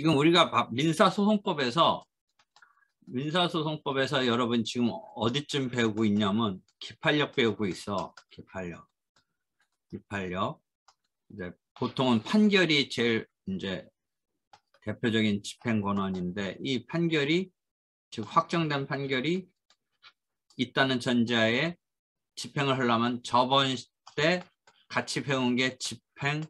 지금 우리가 민사소송법에서 여러분 지금 어디쯤 배우고 있냐면 기판력 배우고 있어. 기판력. 이제 보통은 판결이 제일 이제 대표적인 집행권원인데 이 판결이 즉 확정된 판결이 있다는 전제하에 집행을 하려면 저번 때 같이 배운 게 집행문을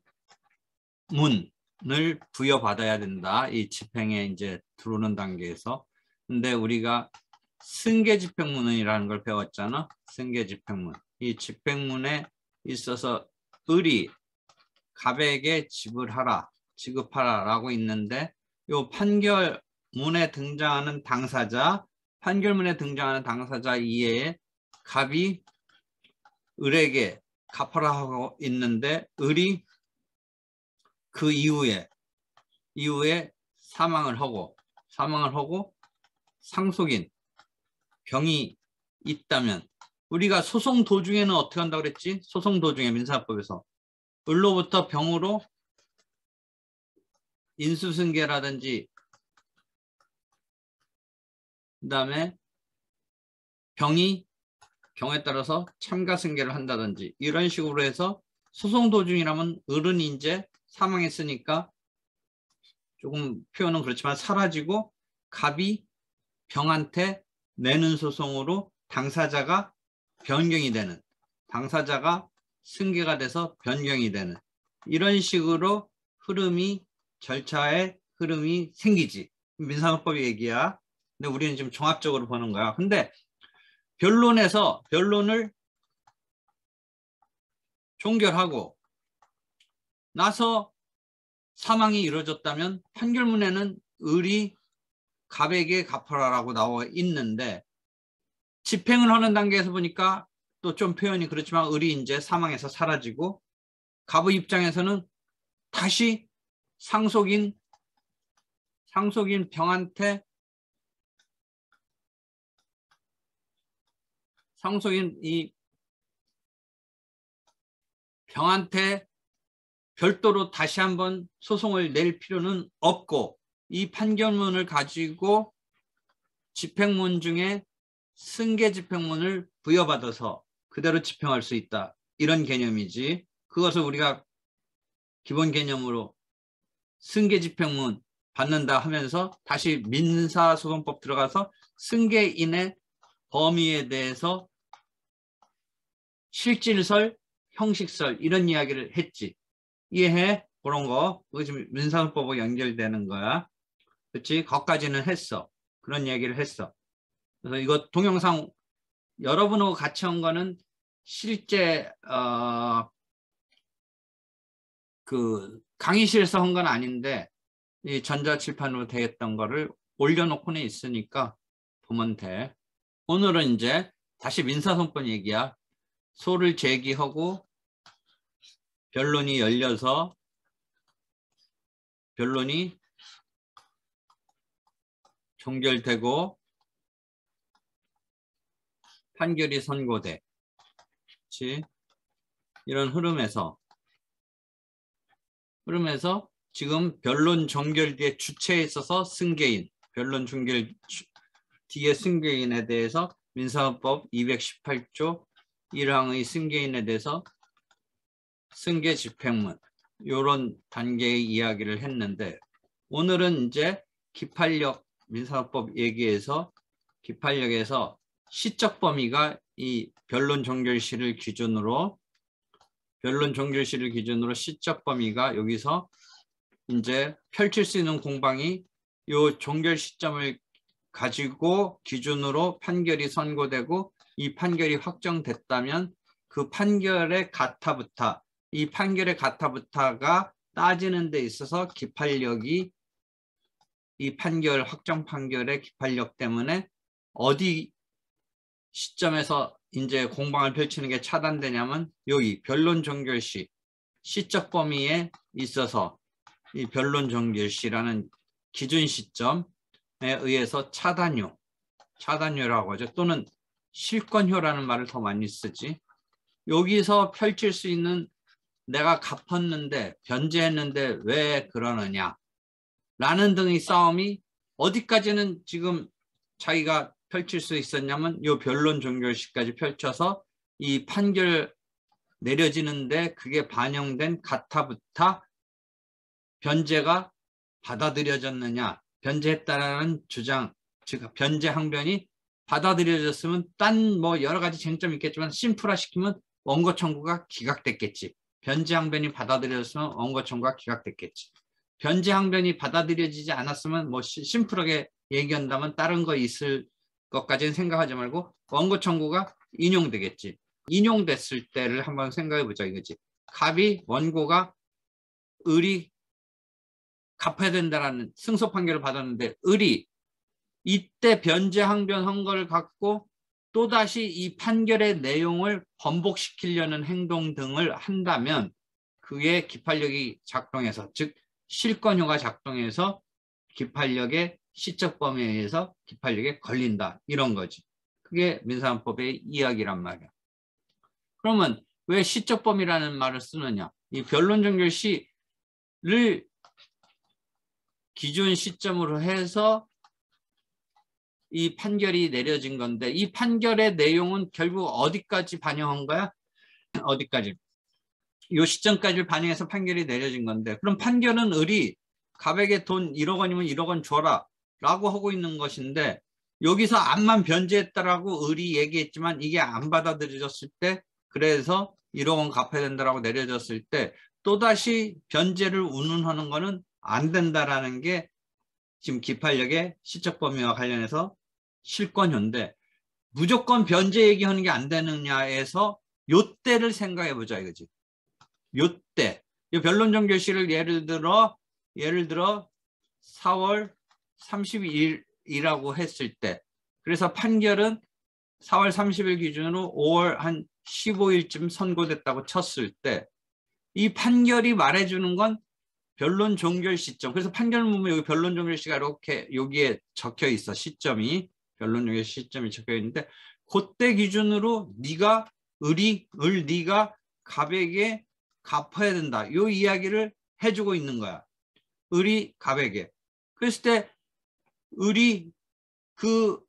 부여받아야 된다. 이 집행에 이제 들어오는 단계에서. 근데 우리가 승계집행문이라는 걸 배웠잖아. 승계집행문. 이 집행문에 있어서 을이 갑에게 지급하라 라고 있는데 이 판결문에 등장하는 당사자 이외에 갑이 을에게 갚아라 하고 있는데 을이 그 이후에 사망을 하고 상속인 병이 있다면 우리가 소송 도중에는 어떻게 한다고 그랬지? 소송 도중에 민사법에서 을로부터 병으로 인수승계라든지 그다음에 병에 따라서 참가승계를 한다든지 이런 식으로 해서 소송 도중이라면 을은 이제 사망했으니까 조금 표현은 그렇지만 사라지고 갑이 병한테 내는 소송으로 당사자가 변경이 되는, 당사자가 승계가 돼서 변경이 되는 이런 식으로 절차의 흐름이 생기지. 민사법의 얘기야. 근데 우리는 지금 종합적으로 보는 거야. 근데 변론을 종결하고 나서 사망이 이루어졌다면 판결문에는 을이 갑에게 갚아라라고 나와 있는데 집행을 하는 단계에서 보니까 또 좀 표현이 그렇지만 을이 이제 사망해서 사라지고 갑의 입장에서는 다시 상속인 병한테 별도로 다시 한번 소송을 낼 필요는 없고 이 판결문을 가지고 집행문 중에 승계 집행문을 부여받아서 그대로 집행할 수 있다. 이런 개념이지. 그것을 우리가 기본 개념으로 승계 집행문 받는다 하면서 다시 민사소송법 들어가서 승계인의 범위에 대해서 실질설, 형식설 이런 이야기를 했지. 이해해? 그런 거. 그거 지금 민사소송법하고 연결되는 거야. 그렇지? 거기까지는 했어. 그런 이야기를 했어. 그래서 이거 동영상 여러분하고 같이 한 거는 실제 그 강의실에서 한 건 아닌데 이 전자칠판으로 되었던 거를 올려놓고는 있으니까 보면 돼. 오늘은 이제 다시 민사소송법 얘기야. 소를 제기하고 변론이 열려서 변론이 종결되고 판결이 선고돼. 그렇지? 이런 흐름에서 지금 변론 종결 뒤에 주체에 있어서 승계인, 변론 종결 뒤에 승계인에 대해서 민사법 218조 1항의 승계인에 대해서 승계 집행문 이런 단계의 이야기를 했는데 오늘은 이제 기판력 민사법 얘기에서 기판력에서 시적 범위가 이 변론 종결시를 기준으로 시적 범위가 여기서 이제 펼칠 수 있는 공방이 이 종결 시점을 가지고 기준으로 판결이 선고되고 이 판결이 확정됐다면 그 판결의 가타부타, 이 판결의 가타부타가 따지는 데 있어서 기판력이 이 확정 판결의 기판력 때문에 어디 시점에서 이제 공방을 펼치는 게 차단되냐면 여기 변론 종결시 시적 범위에 있어서 이 변론 종결시라는 기준 시점에 의해서 차단효라고 하죠. 또는 실권효라는 말을 더 많이 쓰지. 여기서 펼칠 수 있는 내가 갚았는데 변제했는데 왜 그러느냐. 라는 등의 싸움이 어디까지는 지금 자기가 펼칠 수 있었냐면 이 변론 종결시까지 펼쳐서 이 판결 내려지는데 그게 반영된 가타부타 변제가 받아들여졌느냐, 변제했다라는 주장, 즉 변제 항변이 받아들여졌으면 딴 뭐 여러 가지 쟁점이 있겠지만 심플화 시키면 원고 청구가 기각됐겠지. 변제 항변이 받아들여졌으면 원고 청구가 기각됐겠지. 변제 항변이 받아들여지지 않았으면 뭐 심플하게 얘기한다면 다른 거 있을 것까지는 생각하지 말고 원고 청구가 인용되겠지. 인용됐을 때를 한번 생각해 보자 이거지. 갑이 원고가 을이 갚아야 된다라는 승소 판결을 받았는데 을이 이때 변제 항변한 걸 갖고 또다시 이 판결의 내용을 번복시키려는 행동 등을 한다면 그게 기판력이 작동해서 즉 실권효가 작동해서 기판력의 시적 범위에 의해서 기판력에 걸린다 이런 거지. 그게 민사헌법의 이야기란 말이야. 그러면 왜 시적 범위라는 말을 쓰느냐? 이 변론 종결 시를 기준 시점으로 해서 이 판결이 내려진 건데 이 판결의 내용은 결국 어디까지 반영한 거야? 어디까지? 이 시점까지 반영해서 판결이 내려진 건데 그럼 판결은 을이 갑에게 돈 1억 원이면 1억 원 줘라 라고 하고 있는 것인데 여기서 암만 변제했다라고 을이 얘기했지만 이게 안 받아들여졌을 때 그래서 1억 원 갚아야 된다라고 내려졌을 때 또다시 변제를 운운하는 거는 안 된다라는 게 지금 기판력의 시적 범위와 관련해서 실권효인데 무조건 변제 얘기하는 게 안 되느냐에서 요때를 생각해 보자 이거지. 요때. 이 변론 종결 시를 예를 들어 4월 30일이라고 했을 때 그래서 판결은 4월 30일 기준으로 5월 한 15일쯤 선고됐다고 쳤을 때 이 판결이 말해주는 건 변론 종결 시점. 그래서 판결문 보면 여기 변론 종결 시가 이렇게 여기에 적혀 있어. 시점이 변론 종결 시점이 적혀 있는데 그때 기준으로 네가 네가 갑에게 갚아야 된다. 이 이야기를 해주고 있는 거야. 을이 갑에게. 그랬을 때 을이 그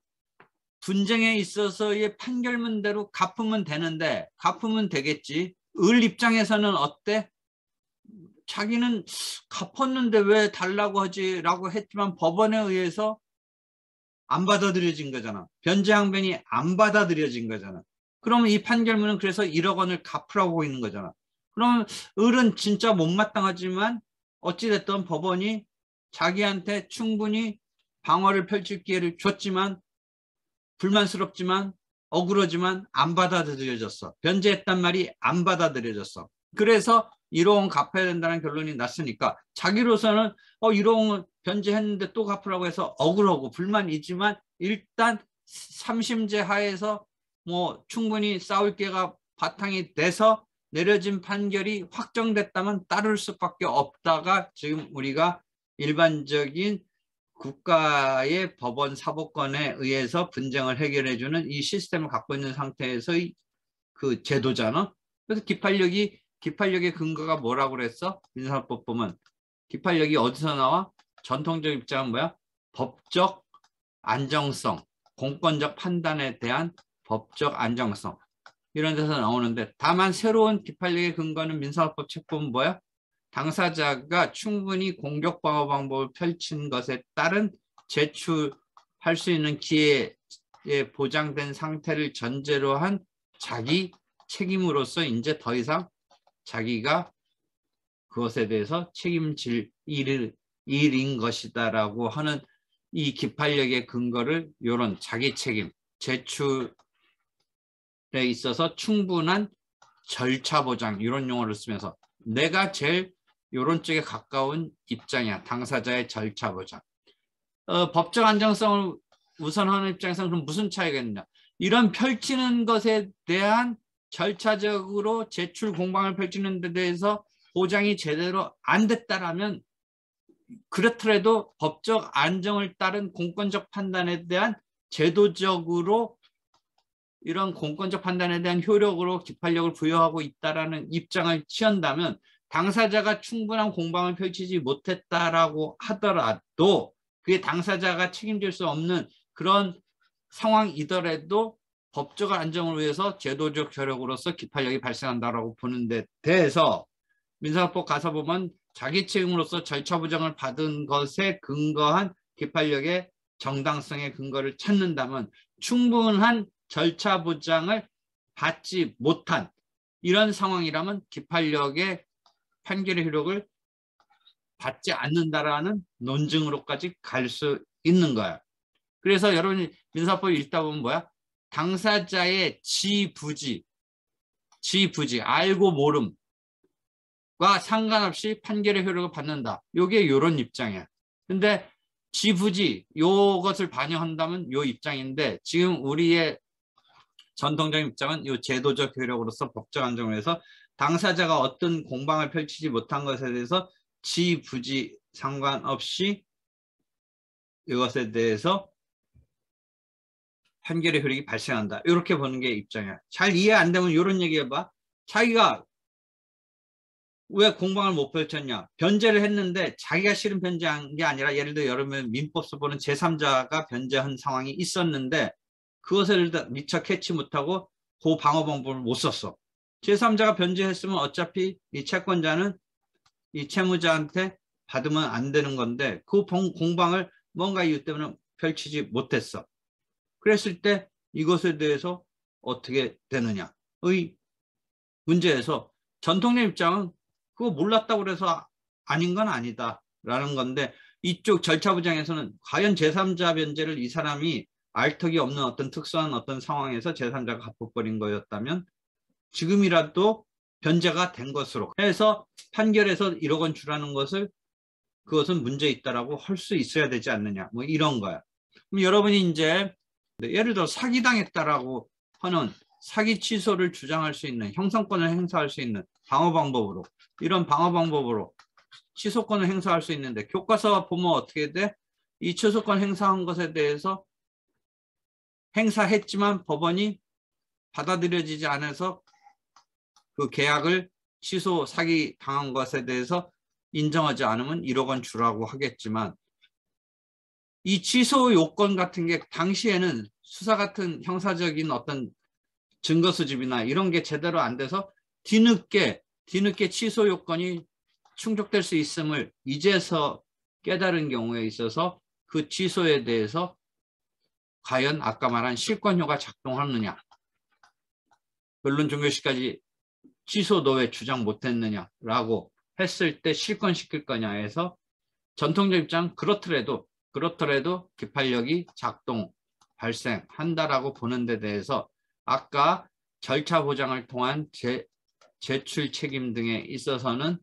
분쟁에 있어서의 판결문대로 갚으면 되는데 갚으면 되겠지. 을 입장에서는 어때? 자기는 갚았는데 왜 달라고 하지? 라고 했지만 법원에 의해서 안 받아들여진 거잖아. 변제 항변이 안 받아들여진 거잖아. 그러면 이 판결문은 그래서 1억 원을 갚으라고 하고 있는 거잖아. 그러면 을은 진짜 못마땅하지만 어찌됐든 법원이 자기한테 충분히 방어를 펼칠 기회를 줬지만 불만스럽지만 억울하지만 안 받아들여졌어. 변제했단 말이 안 받아들여졌어. 그래서 1억 원 갚아야 된다는 결론이 났으니까 자기로서는 1억 원 변제했는데 또 갚으라고 해서 억울하고 불만이 있지만 일단 3심제 하에서 뭐 충분히 싸울 기회가 바탕이 돼서 내려진 판결이 확정됐다면 따를 수밖에 없다가 지금 우리가 일반적인 국가의 법원 사법권에 의해서 분쟁을 해결해주는 이 시스템을 갖고 있는 상태에서의 그 제도잖아. 그래서 기판력의 근거가 뭐라고 그랬어? 민사법 보면 기판력이 어디서 나와? 전통적 입장은 뭐야? 법적 안정성, 공권적 판단에 대한 법적 안정성 이런 데서 나오는데 다만 새로운 기판력의 근거는 민사법 책 보면 뭐야? 당사자가 충분히 공격 방어 방법을 펼친 것에 따른 제출할 수 있는 기회에 보장된 상태를 전제로 한 자기 책임으로서 이제 더 이상 자기가 그것에 대해서 책임질 일인 것이다라고 하는 이 기판력의 근거를 이런 자기 책임, 제출에 있어서 충분한 절차 보장 이런 용어를 쓰면서 내가 제일 이런 쪽에 가까운 입장이야. 당사자의 절차 보장. 법적 안정성을 우선하는 입장에서는 그럼 무슨 차이가 있느냐. 이런 펼치는 것에 대한 절차적으로 제출 공방을 펼치는 데 대해서 보장이 제대로 안 됐다라면 그렇더라도 법적 안정을 따른 공권적 판단에 대한 제도적으로 이런 공권적 판단에 대한 효력으로 기판력을 부여하고 있다라는 입장을 취한다면 당사자가 충분한 공방을 펼치지 못했다라고 하더라도 그게 당사자가 책임질 수 없는 그런 상황이더라도 법적 안정을 위해서 제도적 효력으로서 기판력이 발생한다라고 보는 데 대해서 민사법 가서 보면 자기 책임으로서 절차 보장을 받은 것에 근거한 기판력의 정당성의 근거를 찾는다면 충분한 절차 보장을 받지 못한 이런 상황이라면 기판력의 판결의 효력을 받지 않는다라는 논증으로까지 갈 수 있는 거야. 그래서 여러분이 민사법 읽다 보면 뭐야? 당사자의 지부지, 알고 모름과 상관없이 판결의 효력을 받는다. 이게 이런 입장이야. 근데 지부지, 요것을 반영한다면 요 입장인데 지금 우리의 전통적인 입장은 요 제도적 효력으로서 법적 안정을 해서 당사자가 어떤 공방을 펼치지 못한 것에 대해서 지부지 상관없이 이것에 대해서 판결의 효력이 발생한다. 이렇게 보는 게 입장이야. 잘 이해 안 되면 이런 얘기 해봐. 자기가 왜 공방을 못 펼쳤냐. 변제를 했는데 자기가 싫은 변제한 게 아니라 예를 들어 여러분 민법서 보는 제3자가 변제한 상황이 있었는데 그것을 미처 캐치 못하고 그 방어 방법을 못 썼어. 제3자가 변제했으면 어차피 이 채권자는 이 채무자한테 받으면 안 되는 건데 그 공방을 뭔가 이유 때문에 펼치지 못했어. 그랬을 때 이것에 대해서 어떻게 되느냐의 문제에서 전통의 입장은 그거 몰랐다고 그래서 아닌 건 아니다라는 건데 이쪽 절차 부장에서는 과연 제3자 변제를 이 사람이 알 턱이 없는 어떤 특수한 어떤 상황에서 제3자가 갚아버린 거였다면 지금이라도 변제가 된 것으로 해서 판결에서 1억 원 주라는 것을 그것은 문제 있다라고 할 수 있어야 되지 않느냐 뭐 이런 거야. 그럼 여러분이 이제 예를 들어 사기당했다라고 하는 사기 취소를 주장할 수 있는 형성권을 행사할 수 있는 방어 방법으로 이런 방어 방법으로 취소권을 행사할 수 있는데 교과서 보면 어떻게 돼? 이 취소권 행사한 것에 대해서 행사했지만 법원이 받아들여지지 않아서 그 계약을 취소 사기 당한 것에 대해서 인정하지 않으면 1억 원 주라고 하겠지만 이 취소 요건 같은 게 당시에는 수사 같은 형사적인 어떤 증거 수집이나 이런 게 제대로 안 돼서 뒤늦게 취소 요건이 충족될 수 있음을 이제서 깨달은 경우에 있어서 그 취소에 대해서 과연 아까 말한 실권효가 작동하느냐 변론 종결시까지 취소 너 왜 주장 못했느냐라고 했을 때 실권시킬 거냐 해서 전통적 입장 그렇더라도 기판력이 작동 발생한다라고 보는 데 대해서 아까 절차 보장을 통한 제출 책임 등에 있어서는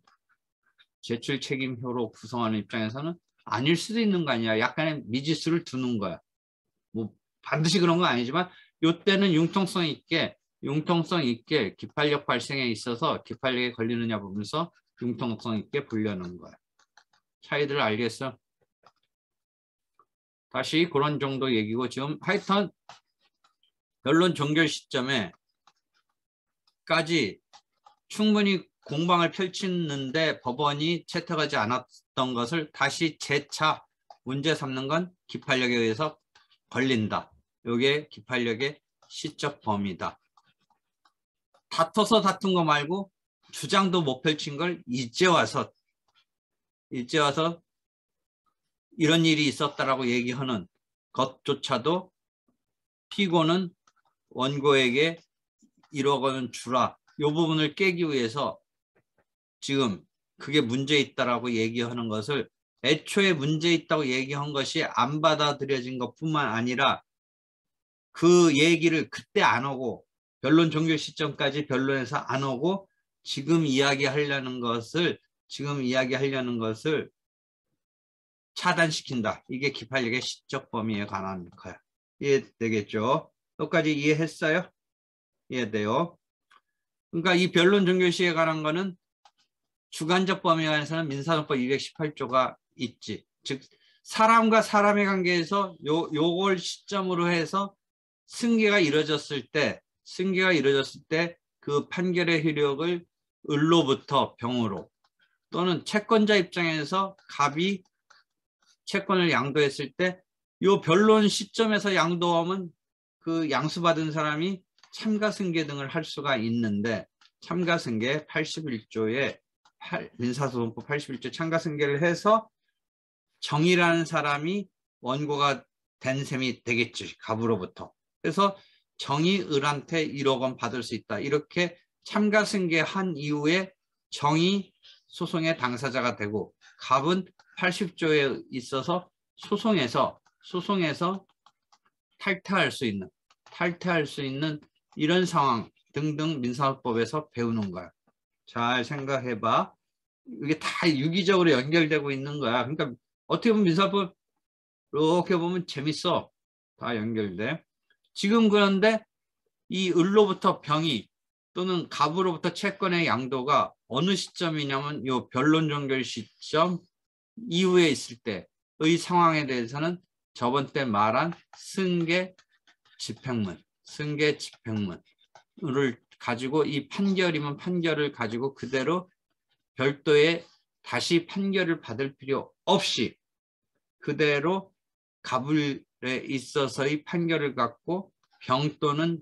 제출 책임효로 구성하는 입장에서는 아닐 수도 있는 거 아니야. 약간의 미지수를 두는 거야. 뭐 반드시 그런 건 아니지만 이때는 융통성 있게 기판력 발생에 있어서 기판력에 걸리느냐 보면서 융통성 있게 보려는 거야. 차이들을 알겠어? 다시 그런 정도 얘기고 지금 하여튼 변론 종결 시점에까지 충분히 공방을 펼치는데 법원이 채택하지 않았던 것을 다시 재차 문제 삼는 건 기판력에 의해서 걸린다. 이게 기판력의 시적 범위다. 다퉈서 다툰 거 말고 주장도 못 펼친 걸 이제 와서 이런 일이 있었다라고 얘기하는 것조차도 피고는 원고에게 1억 원 주라. 이 부분을 깨기 위해서 지금 그게 문제 있다라고 얘기하는 것을 애초에 문제 있다고 얘기한 것이 안 받아들여진 것뿐만 아니라 그 얘기를 그때 안 하고 변론 종결 시점까지 변론에서 안 하고 지금 이야기하려는 것을 차단시킨다. 이게 기판력의 시적 범위에 관한 거야. 이해되겠죠? 여기까지 이해했어요? 이해돼요? 그러니까 이 변론 종결 시에 관한 거는 주관적 범위에 관해서는 민사소법 218조가 있지. 즉 사람과 사람의 관계에서 요걸 시점으로 해서 승계가 이루어졌을 때 그 판결의 효력을 을로부터 병으로 또는 채권자 입장에서 갑이 채권을 양도했을 때 이 변론 시점에서 양도하면 그 양수받은 사람이 참가승계 등을 할 수가 있는데 참가승계 81조에 민사소송법 81조 참가승계를 해서 정이라는 사람이 원고가 된 셈이 되겠지. 갑으로부터. 그래서 정이 을한테 1억 원 받을 수 있다. 이렇게 참가승계한 이후에 정이 소송의 당사자가 되고 갑은 80조에 있어서 소송에서 탈퇴할 수 있는 이런 상황 등등 민사법에서 배우는 거야. 잘 생각해봐. 이게 다 유기적으로 연결되고 있는 거야. 그러니까 어떻게 보면 민사법 이렇게 보면 재밌어. 다 연결돼. 지금 그런데 이 을로부터 병이 또는 갑으로부터 채권의 양도가 어느 시점이냐면 이 변론 종결 시점 이후에 있을 때의 상황에 대해서는 저번 때 말한 승계 집행문을 가지고 이 판결이면 판결을 가지고 그대로 별도의 다시 판결을 받을 필요 없이 그대로 갑을에 있어서의 판결을 갖고 병 또는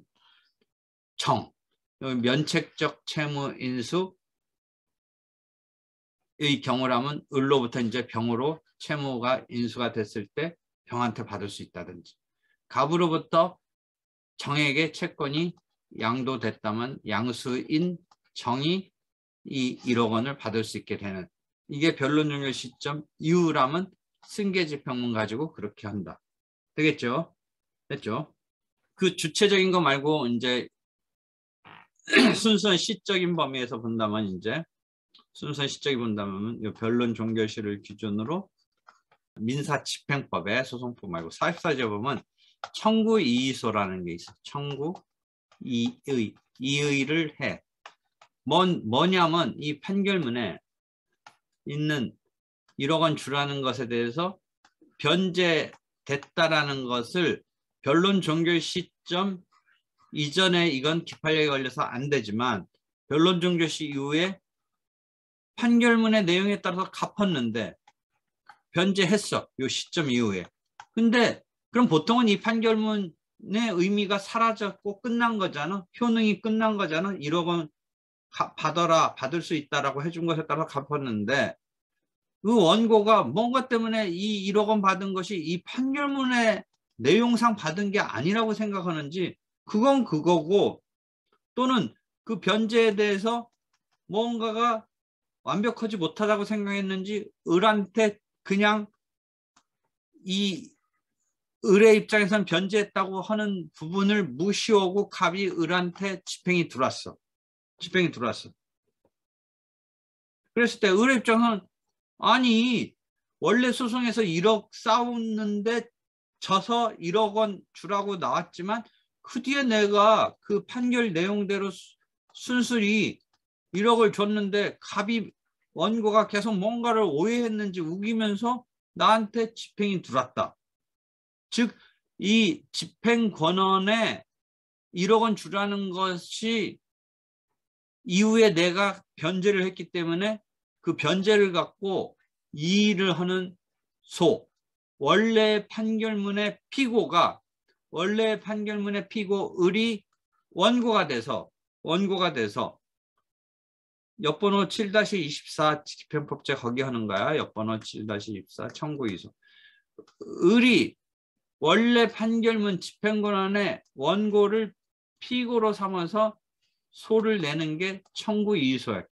정, 면책적 채무 인수의 경우라면 을로부터 이제 병으로 채무가 인수가 됐을 때 병한테 받을 수 있다든지 갑으로부터 정에게 채권이 양도됐다면 양수인 정이 이 1억 원을 받을 수 있게 되는 이게 변론 종결 시점 이후라면 승계집행문 가지고 그렇게 한다. 되겠죠? 됐죠? 그 주체적인 거 말고 이제 순수한 시적인 범위에서 본다면 이제 순수한 시적인 본다면 이 변론 종결시를 기준으로 민사집행법에 소송법 말고 사립사제 보면 청구 이의소라는 게 있어. 청구 이의를 해. 뭐냐면 이 판결문에 있는 1억 원 주라는 것에 대해서 변제됐다라는 것을 변론 종결 시점 이전에 이건 기판력이 걸려서 안 되지만 변론 종결 시 이후에 판결문의 내용에 따라서 갚았는데 변제했어. 이 시점 이후에. 근데 그럼 보통은 이 판결문의 의미가 사라졌고 끝난 거잖아. 효능이 끝난 거잖아. 1억 원 받을 수 있다라고 해준 것에 따라 갚았는데 그 원고가 뭔가 때문에 이 1억 원 받은 것이 이 판결문의 내용상 받은 게 아니라고 생각하는지 그건 그거고 또는 그 변제에 대해서 뭔가가 완벽하지 못하다고 생각했는지 을한테 그냥 이 을의 입장에서는 변제했다고 하는 부분을 무시하고 갑이 을한테 집행이 들어왔어. 그랬을 때 을의 입장은 아니 원래 소송에서 1억 싸웠는데 져서 1억 원 주라고 나왔지만 그 뒤에 내가 그 판결 내용대로 순순히 1억을 줬는데 갑이 원고가 계속 뭔가를 오해했는지 우기면서 나한테 집행이 들어왔다. 즉 이 집행 권한에 1억 원 주라는 것이 이후에 내가 변제를 했기 때문에 그 변제를 갖고 이의를 하는 소 원래 판결문의 피고가 을이 원고가 돼서 옆번호 7-24 집행법제 거기 하는 거야. 옆번호 7-24 청구이소. 을이 원래 판결문 집행권한에 원고를 피고로 삼아서 소를 내는 게 청구이의소야.